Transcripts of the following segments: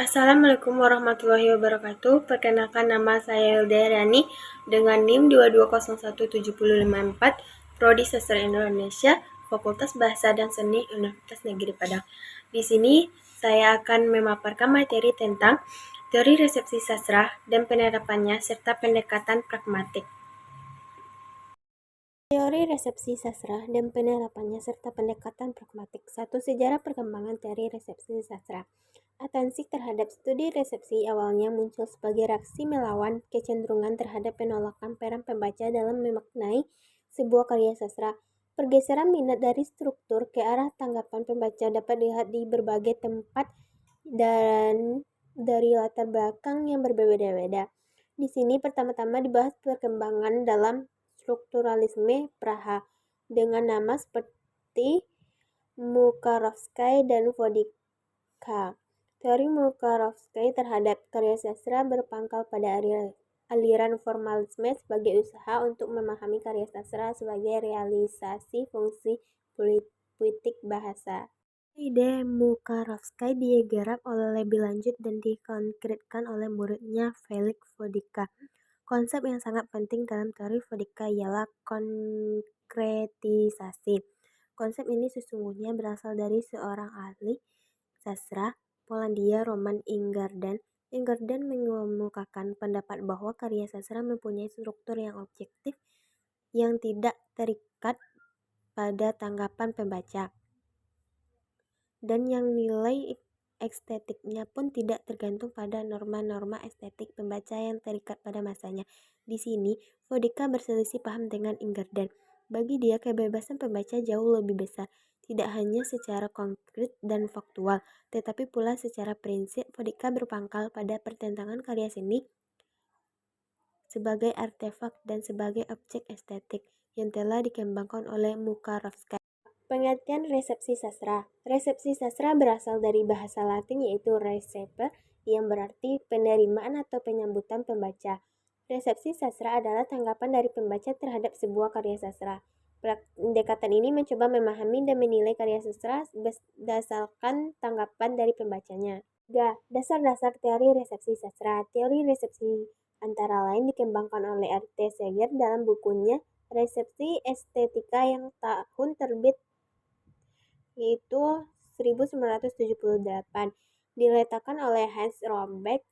Assalamualaikum warahmatullahi wabarakatuh. Perkenalkan, nama saya Hilda Riani dengan NIM 2201754, Prodi Sastra Indonesia, Fakultas Bahasa dan Seni Universitas Negeri Padang. Di sini saya akan memaparkan materi tentang teori resepsi sastra dan penerapannya serta pendekatan pragmatik. Teori resepsi sastra dan penerapannya serta pendekatan pragmatik. 1. Sejarah perkembangan teori resepsi sastra. Atensi terhadap studi resepsi awalnya muncul sebagai reaksi melawan kecenderungan terhadap penolakan peran pembaca dalam memaknai sebuah karya sastra. Pergeseran minat dari struktur ke arah tanggapan pembaca dapat dilihat di berbagai tempat dan dari latar belakang yang berbeda-beda. Di sini pertama-tama dibahas perkembangan dalam strukturalisme Praha dengan nama seperti Mukarovsky dan Vodicka. Teori Mukarovsky terhadap karya sastra berpangkal pada aliran formalisme sebagai usaha untuk memahami karya sastra sebagai realisasi fungsi puitik bahasa. Ide Mukarovsky digarap lebih lanjut dan dikonkretkan oleh muridnya Felix Vodicka. Konsep yang sangat penting dalam teori Vodicka ialah konkretisasi. Konsep ini sesungguhnya berasal dari seorang ahli sastra Polandia, Roman Ingarden. Ingarden mengemukakan pendapat bahwa karya sastra mempunyai struktur yang objektif yang tidak terikat pada tanggapan pembaca, dan yang nilai estetiknya pun tidak tergantung pada norma-norma estetik pembaca yang terikat pada masanya. Di sini, Vodicka berselisih paham dengan Ingarden. Bagi dia, kebebasan pembaca jauh lebih besar, tidak hanya secara konkret dan faktual, tetapi pula secara prinsip. Vodicka berpangkal pada pertentangan karya seni sebagai artefak dan sebagai objek estetik yang telah dikembangkan oleh Mukarovsky. Pengertian resepsi sastra. Resepsi sastra berasal dari bahasa Latin yaitu receper, yang berarti penerimaan atau penyambutan pembaca. Resepsi sastra adalah tanggapan dari pembaca terhadap sebuah karya sastra. Pendekatan ini mencoba memahami dan menilai karya sastra berdasarkan tanggapan dari pembacanya. 3. Dasar-dasar teori resepsi sastra. Teori resepsi antara lain dikembangkan oleh R.T. Seger dalam bukunya Resepsi Estetika yang tahun terbit yaitu 1978, diletakkan oleh Hans Rombeck,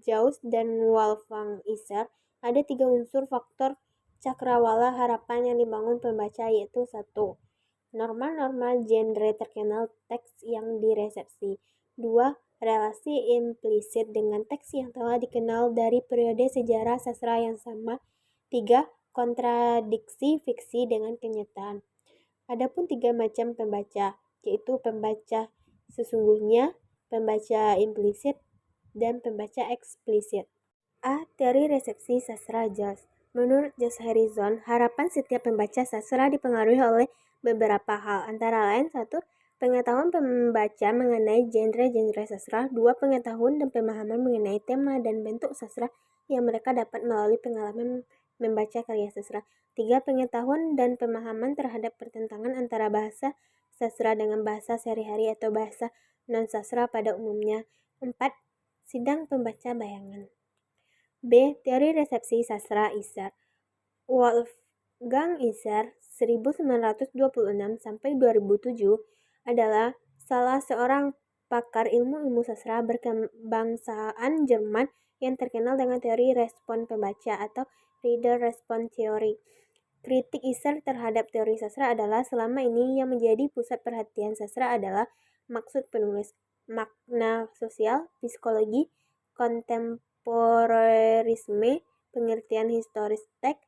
Jauss, dan Wolfgang Iser. Ada 3 unsur faktor cakrawala harapan yang dibangun pembaca, yaitu 1. Norma-norma genre terkenal teks yang diresepsi. 2. Relasi implisit dengan teks yang telah dikenal dari periode sejarah sastra yang sama. 3. Kontradiksi fiksi dengan kenyataan. Adapun 3 macam pembaca, yaitu pembaca sesungguhnya, pembaca implisit, dan pembaca eksplisit. A. Teori resepsi sastra Joss. Menurut Joss Harrison, harapan setiap pembaca sastra dipengaruhi oleh beberapa hal, antara lain 1. Pengetahuan pembaca mengenai genre-genre sastra. 2. Pengetahuan dan pemahaman mengenai tema dan bentuk sastra yang mereka dapat melalui pengalaman membaca karya sastra. 3. Pengetahuan dan pemahaman terhadap pertentangan antara bahasa sastra dengan bahasa sehari-hari atau bahasa non-sastra pada umumnya. 4. Sidang pembaca bayangan. B. Teori resepsi sastra Iser. Wolfgang Iser 1926-2007 adalah salah seorang pakar ilmu sastra berkebangsaan Jerman yang terkenal dengan teori respon pembaca atau reader response theory. Kritik Iser terhadap teori sastra adalah selama ini yang menjadi pusat perhatian sastra adalah maksud penulis, makna sosial, psikologi, kontemporerisme, pengertian historis teks,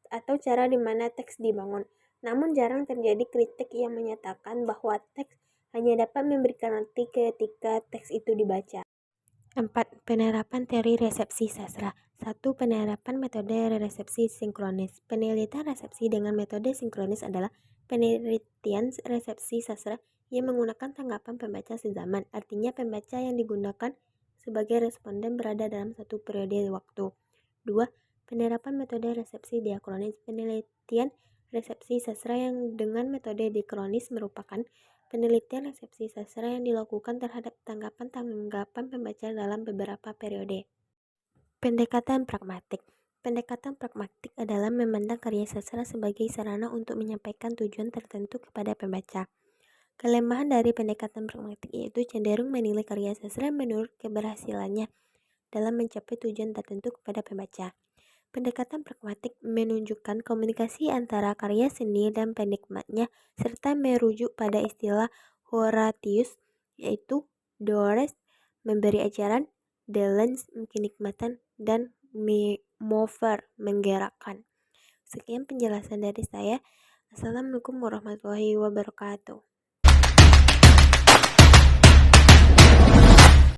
atau cara di mana teks dibangun. Namun jarang terjadi kritik yang menyatakan bahwa teks hanya dapat memberikan arti ketika teks itu dibaca. 4. Penerapan teori resepsi sastra. 1. Penerapan metode resepsi sinkronis. Penelitian resepsi dengan metode sinkronis adalah penelitian resepsi sastra yang menggunakan tanggapan pembaca sezaman. Artinya pembaca yang digunakan sebagai responden berada dalam satu periode waktu. 2. Penerapan metode resepsi diakronis. Penelitian resepsi sastra yang dengan metode diakronis merupakan penelitian resepsi sastra yang dilakukan terhadap tanggapan-tanggapan pembaca dalam beberapa periode. Pendekatan pragmatik. Pendekatan pragmatik adalah memandang karya sastra sebagai sarana untuk menyampaikan tujuan tertentu kepada pembaca. Kelemahan dari pendekatan pragmatik yaitu cenderung menilai karya sastra menurut keberhasilannya dalam mencapai tujuan tertentu kepada pembaca. Pendekatan pragmatik menunjukkan komunikasi antara karya seni dan penikmatnya serta merujuk pada istilah Horatius yaitu Dores memberi ajaran, Delens kenikmatan, dan Mover menggerakkan. Sekian penjelasan dari saya. Assalamualaikum warahmatullahi wabarakatuh.